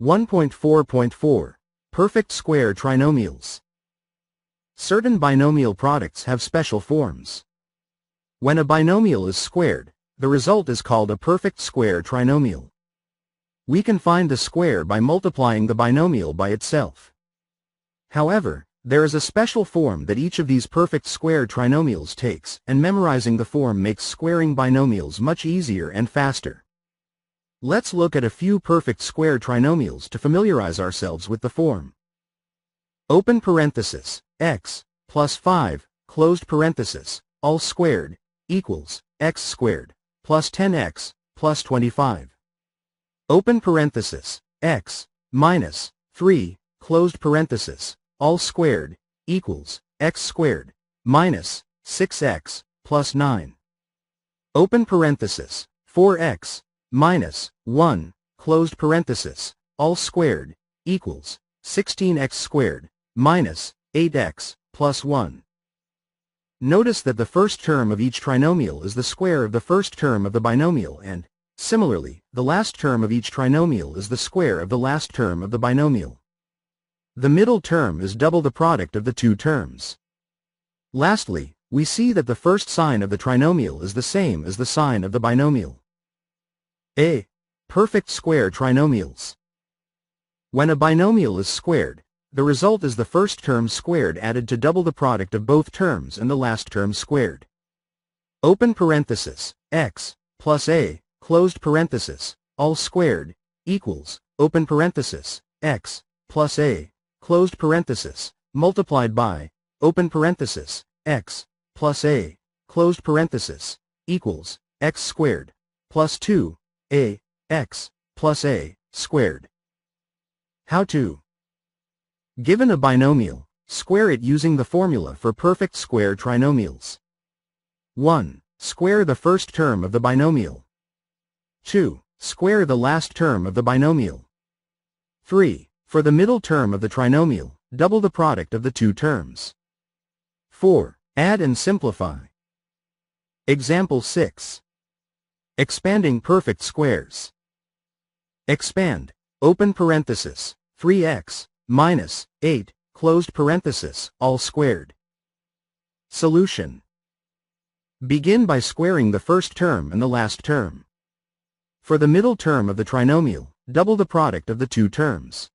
1.4.4 Perfect square trinomials. Certain binomial products have special forms. When a binomial is squared, the result is called a perfect square trinomial. We can find the square by multiplying the binomial by itself. However, there is a special form that each of these perfect square trinomials takes, and memorizing the form makes squaring binomials much easier and faster. Let's look at a few perfect square trinomials to familiarize ourselves with the form. Open parenthesis, x plus 5, closed parenthesis, all squared, equals x squared, plus 10x, plus 25. Open parenthesis, x minus 3, closed parenthesis, all squared, equals x squared, minus 6x, plus 9. Open parenthesis, 4x, minus 1, closed parenthesis, all squared, equals 16x squared, minus 8x, plus 1. Notice that the first term of each trinomial is the square of the first term of the binomial and, similarly, the last term of each trinomial is the square of the last term of the binomial. The middle term is double the product of the two terms. Lastly, we see that the first sign of the trinomial is the same as the sign of the binomial. A. Perfect square trinomials. When a binomial is squared, the result is the first term squared added to double the product of both terms and the last term squared. Open parenthesis, x, plus a, closed parenthesis, all squared, equals, open parenthesis, x, plus a, closed parenthesis, multiplied by, open parenthesis, x, plus a, closed parenthesis, equals, x squared, plus 2, a, x, plus a, squared. How to? Given a binomial, square it using the formula for perfect square trinomials. 1. Square the first term of the binomial. 2. Square the last term of the binomial. 3. For the middle term of the trinomial, double the product of the two terms. 4. Add and simplify. Example 6. Expanding perfect squares. Expand, open parenthesis, 3x, minus 8, closed parenthesis, all squared. Solution. Begin by squaring the first term and the last term. For the middle term of the trinomial, double the product of the two terms.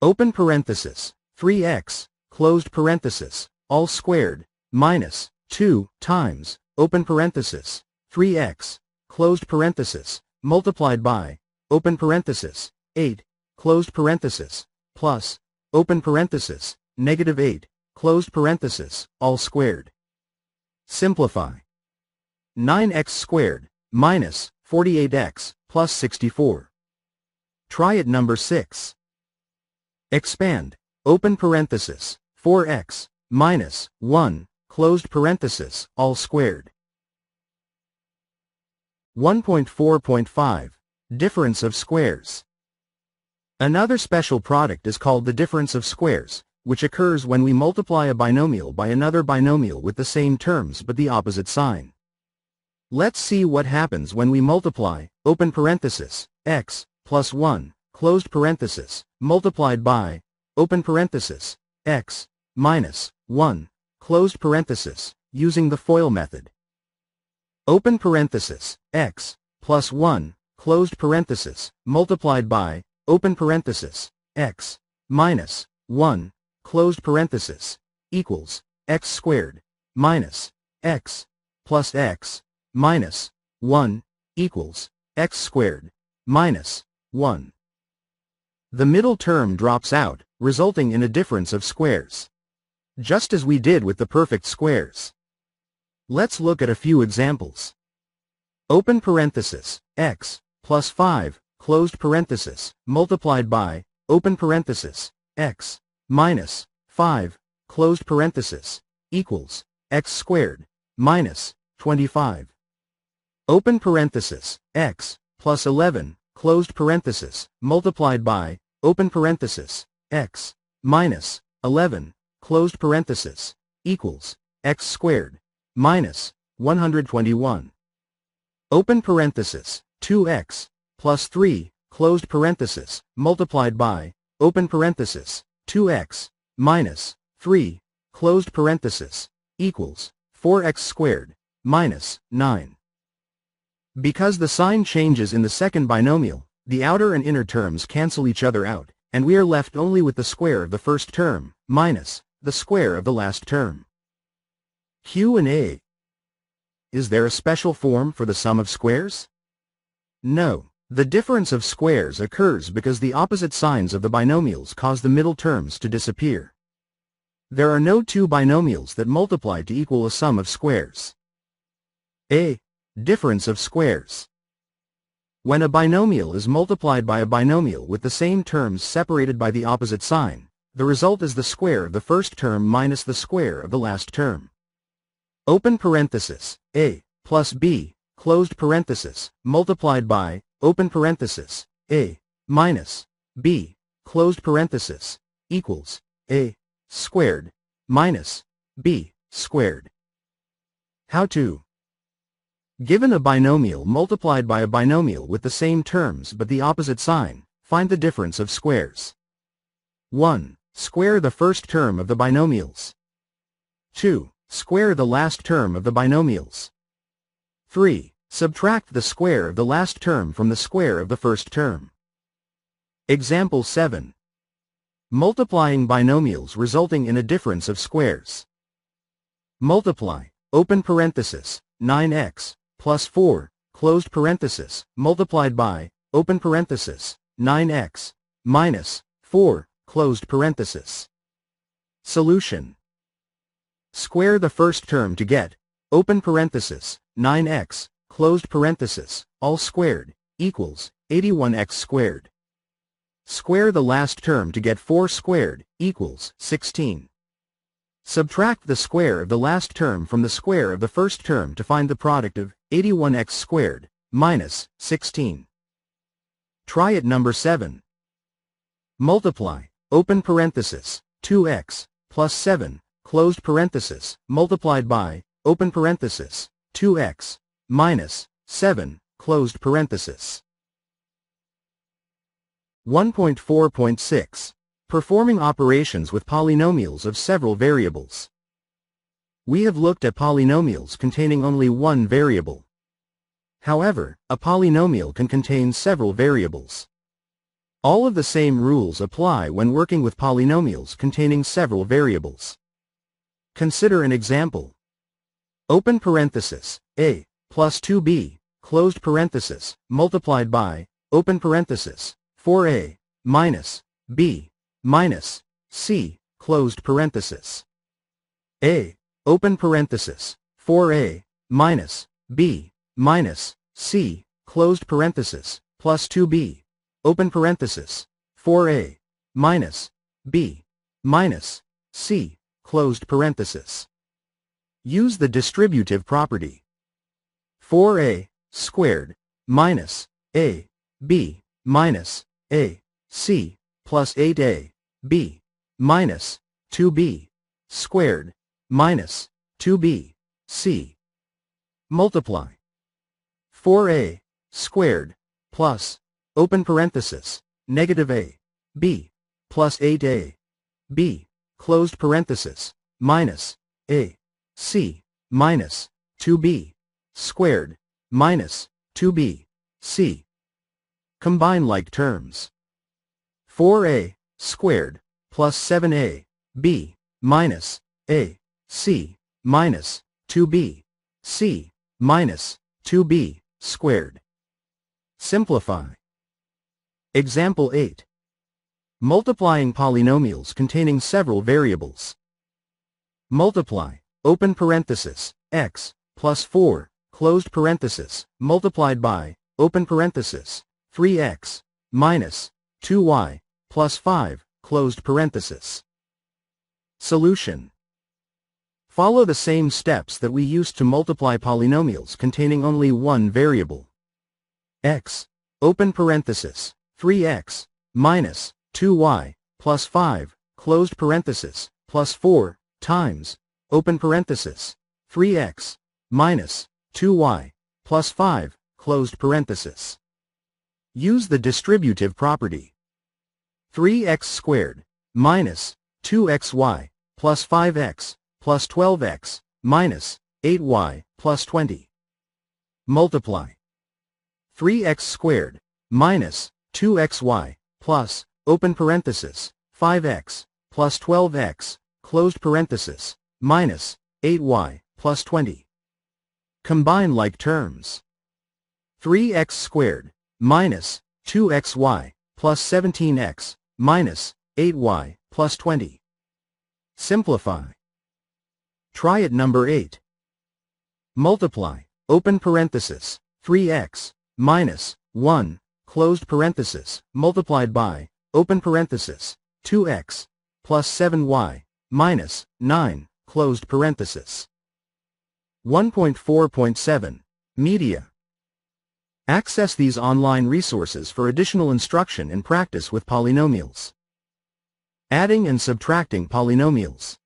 Open parenthesis, 3x, closed parenthesis, all squared, minus 2 times, open parenthesis, 3x, closed parenthesis, multiplied by, open parenthesis, 8, closed parenthesis, plus, open parenthesis, negative 8, closed parenthesis, all squared. Simplify. 9x squared, minus 48x, plus 64. Try it number 6. Expand, open parenthesis, 4x, minus 1, closed parenthesis, all squared. 1.4.5 Difference of squares. Another special product is called the difference of squares, which occurs when we multiply a binomial by another binomial with the same terms but the opposite sign. Let's see what happens when we multiply, open parenthesis, x, plus 1, closed parenthesis, multiplied by, open parenthesis, x, minus 1, closed parenthesis, using the FOIL method. Open parenthesis, x, plus 1, closed parenthesis, multiplied by, open parenthesis, x, minus 1, closed parenthesis, equals, x squared, minus, x, plus x, minus, 1, equals, x squared, minus, 1. The middle term drops out, resulting in a difference of squares. Just as we did with the perfect squares. Let's look at a few examples. Open parenthesis, x, plus 5, closed parenthesis, multiplied by, open parenthesis, x, minus 5, closed parenthesis, equals, x squared, minus 25. Open parenthesis, x, plus 11, closed parenthesis, multiplied by, open parenthesis, x, minus 11, closed parenthesis, equals, x squared, minus 121. Open parenthesis, 2x, plus 3, closed parenthesis, multiplied by, open parenthesis, 2x, minus, 3, closed parenthesis, equals, 4x squared, minus, 9. Because the sign changes in the second binomial, the outer and inner terms cancel each other out, and we are left only with the square of the first term, minus, the square of the last term. Q&A. Is there a special form for the sum of squares? No. The difference of squares occurs because the opposite signs of the binomials cause the middle terms to disappear. There are no two binomials that multiply to equal a sum of squares. A. Difference of squares. When a binomial is multiplied by a binomial with the same terms separated by the opposite sign, the result is the square of the first term minus the square of the last term. Open parenthesis, A plus B, closed parenthesis, multiplied by, open parenthesis, A minus B, closed parenthesis, equals, A squared minus B squared. How to? Given a binomial multiplied by a binomial with the same terms but the opposite sign, find the difference of squares. 1. Square the first term of the binomials. 2. Square the last term of the binomials. 3. Subtract the square of the last term from the square of the first term. Example 7. Multiplying binomials resulting in a difference of squares. Multiply, open parenthesis, 9x, plus 4, closed parenthesis, multiplied by, open parenthesis, 9x, minus, 4, closed parenthesis. Solution. Square the first term to get, open parenthesis, 9x, closed parenthesis, all squared, equals, 81x squared. Square the last term to get 4 squared, equals, 16. Subtract the square of the last term from the square of the first term to find the product of 81x squared, minus, 16. Try it number 7. Multiply, open parenthesis, 2x, plus 7, closed parenthesis, multiplied by, open parenthesis, 2x, minus, 7, closed parenthesis. 1.4.6. Performing operations with polynomials of several variables. We have looked at polynomials containing only one variable. However, a polynomial can contain several variables. All of the same rules apply when working with polynomials containing several variables. Consider an example. Open parenthesis, a plus 2b, closed parenthesis, multiplied by, open parenthesis, 4a, minus, b, minus, c, closed parenthesis. A, open parenthesis, 4a, minus, b, minus, c, closed parenthesis, plus 2b, open parenthesis, 4a, minus, b, minus, c, closed parenthesis. Use the distributive property. 4a, squared, minus, a, b, minus, a, c, plus 8a, b, minus, 2b, squared, minus, 2b, c. Multiply. 4a, squared, plus, open parenthesis, negative a, b, plus 8a, b, closed parenthesis, minus, a, c, minus, 2b, squared, minus, 2b, c. Combine like terms. 4a, squared, plus 7a, b, minus, a, c, minus, 2b, c, minus, 2b, squared. Simplify. Example 8. Multiplying polynomials containing several variables. Multiply, open parenthesis, x, plus 4, closed parenthesis, multiplied by, open parenthesis, 3x, minus, 2y, plus 5, closed parenthesis. Solution. Follow the same steps that we used to multiply polynomials containing only one variable. X, open parenthesis, 3x, minus, 2y, plus 5, closed parenthesis, plus 4, times, open parenthesis, 3x, minus, 2y, plus 5, closed parenthesis. Use the distributive property. 3x squared minus 2xy plus 5x plus 12x minus 8y plus 20. Multiply. 3x squared minus 2xy plus, open parenthesis, 5x plus 12x, closed parenthesis, minus 8y plus 20. Combine like terms. 3x squared minus 2xy plus 17x minus 8y plus 20. Simplify. Try it number 8. Multiply, open parenthesis, 3x minus 1, closed parenthesis, multiplied by, open parenthesis, 2x plus 7y minus 9, closed parenthesis. 1.4.7 Media. Access these online resources for additional instruction and practice with polynomials. Adding and subtracting polynomials.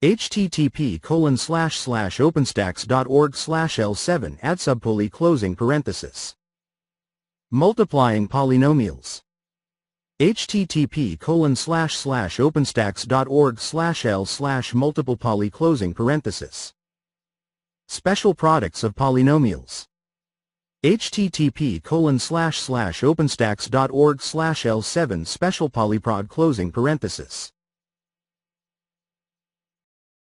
http://openstacks.org/L7 add subpoly closing parenthesis. Multiplying polynomials. http://openstacks.org/L/multiple poly closing parenthesis. Special products of polynomials. http://openstacks.org/L7 special polyprod closing parenthesis.